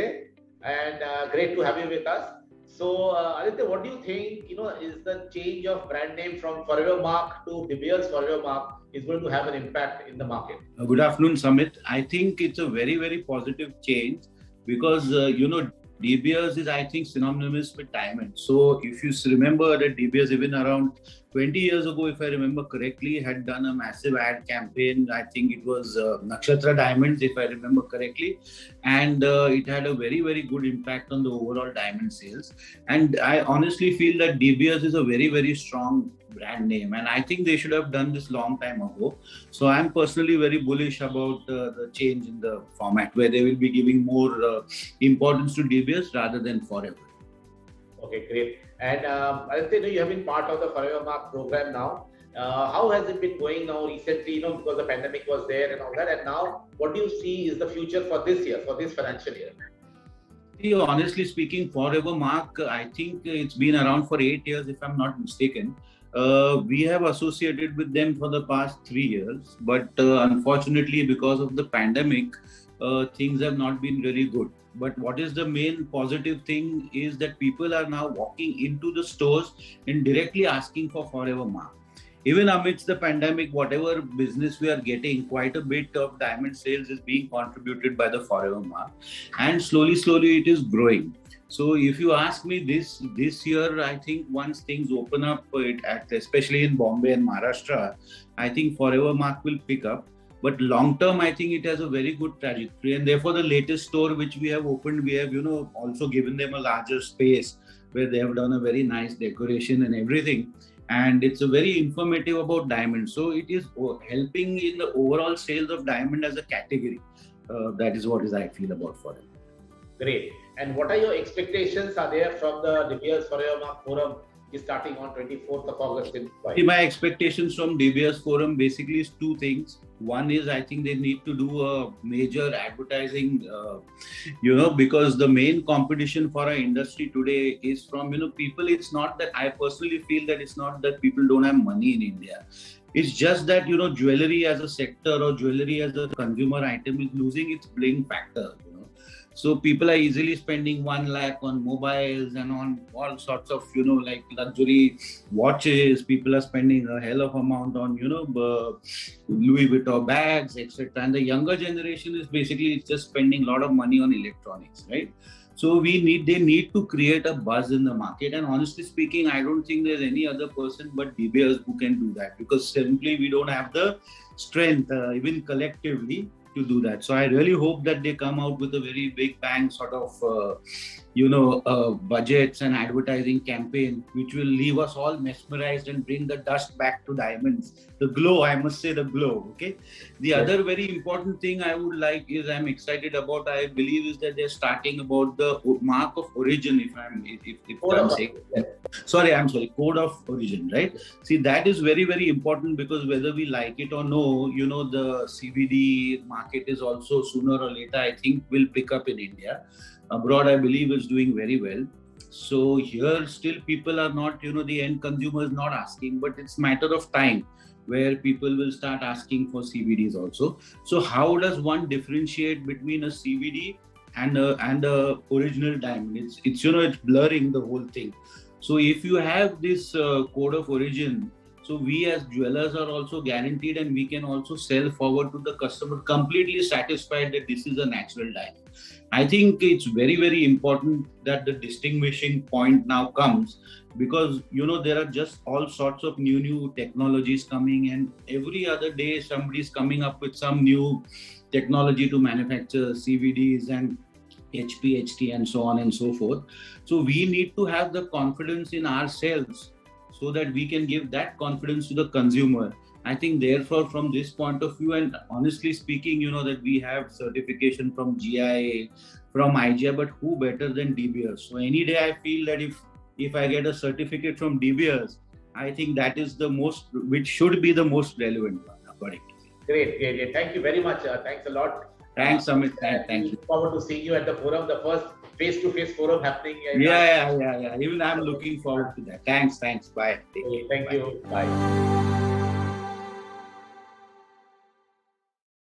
Aditya, and great to have you with us. So, Aditya, what do you think, is the change of brand name from Forever Mark to De Beers Forever Mark is going to have an impact in the market? Good afternoon, Samit. I think it's a very, very positive change because, De Beers is, I think, synonymous with diamond. So if you remember that De Beers, even around 20 years ago, if I remember correctly, had done a massive ad campaign. I think it was Nakshatra Diamonds, if I remember correctly. And it had a very, very good impact on the overall diamond sales. And I honestly feel that De Beers is a very, very strong brand name. And I think they should have done this long time ago. So I'm personally very bullish about the change in the format where they will be giving more importance to De Beers rather than Forever. Okay, great. And Aditya, you have been part of the Forever Mark program now. How has it been going now recently, because the pandemic was there and all that. And now, what do you see is the future for this year, for this financial year? Honestly speaking, Forever Mark, I think it's been around for 8 years, if I'm not mistaken. We have associated with them for the past 3 years, but unfortunately, because of the pandemic, things have not been really good. But what is the main positive thing is that people are now walking into the stores and directly asking for Forever Mark. Even amidst the pandemic, whatever business we are getting, quite a bit of diamond sales is being contributed by the Forever Mark, and slowly it is growing. So if you ask me this year, I think once things open up, especially in Bombay and Maharashtra, I think Forever Mark will pick up. But long term, I think it has a very good trajectory, and therefore the latest store which we have opened, we have also given them a larger space where they have done a very nice decoration and everything, and it's a very informative about diamond. So it is helping in the overall sales of diamond as a category. That is what I feel about Forever. Great. And what are your expectations are there from the De Beers Forever Mark Forum is starting on 24th of August in Dubai? My expectations from De Beers Forum basically is two things. One is I think they need to do a major advertising, because the main competition for our industry today is from, people. It's not that I personally feel that it's not that people don't have money in India. It's just that, jewelry as a sector or jewelry as a consumer item is losing its bling factor. So people are easily spending 1 lakh on mobiles and on all sorts of, like luxury watches. People are spending a hell of amount on, Louis Vuitton bags, etc. And the younger generation is basically just spending a lot of money on electronics, right? So they need to create a buzz in the market. And honestly speaking, I don't think there's any other person but De Beers who can do that, because simply we don't have the strength, even collectively, to do that. So I really hope that they come out with a very big bang sort of, budgets and advertising campaign, which will leave us all mesmerized and bring the dust back to diamonds. The glow, I must say the glow, okay? The other very important thing I would like is I'm excited about, I believe, is that they're starting about the mark of origin, if I'm saying that. Sorry, code of origin, right? See, that is very, very important, because whether we like it or no, the CVD market is also sooner or later, I think, will pick up in India. Abroad, I believe, is doing very well. So here still people are not, the end consumer is not asking, but it's a matter of time where people will start asking for CVDs also. So how does one differentiate between a CVD and a original diamond? It's blurring the whole thing. So if you have this code of origin, so we as jewelers are also guaranteed, and we can also sell forward to the customer completely satisfied that this is a natural diamond. I think it's very, very important that the distinguishing point now comes, because, there are just all sorts of new technologies coming, and every other day somebody's coming up with some new technology to manufacture CVDs and HPHT and so on and so forth. So we need to have the confidence in ourselves so that we can give that confidence to the consumer. I think therefore from this point of view, and honestly speaking, that we have certification from GIA, from IGI, but who better than De Beers? So any day I feel that if I get a certificate from De Beers, I think that is which should be the most relevant one, according to me. Great. Thank you very much. Thanks a lot. Thanks, Amit. Thank you. Look forward to seeing you at the forum, the first face-to-face forum happening. Yeah. Even I'm looking forward to that. Thanks. Bye. Thank you. Bye.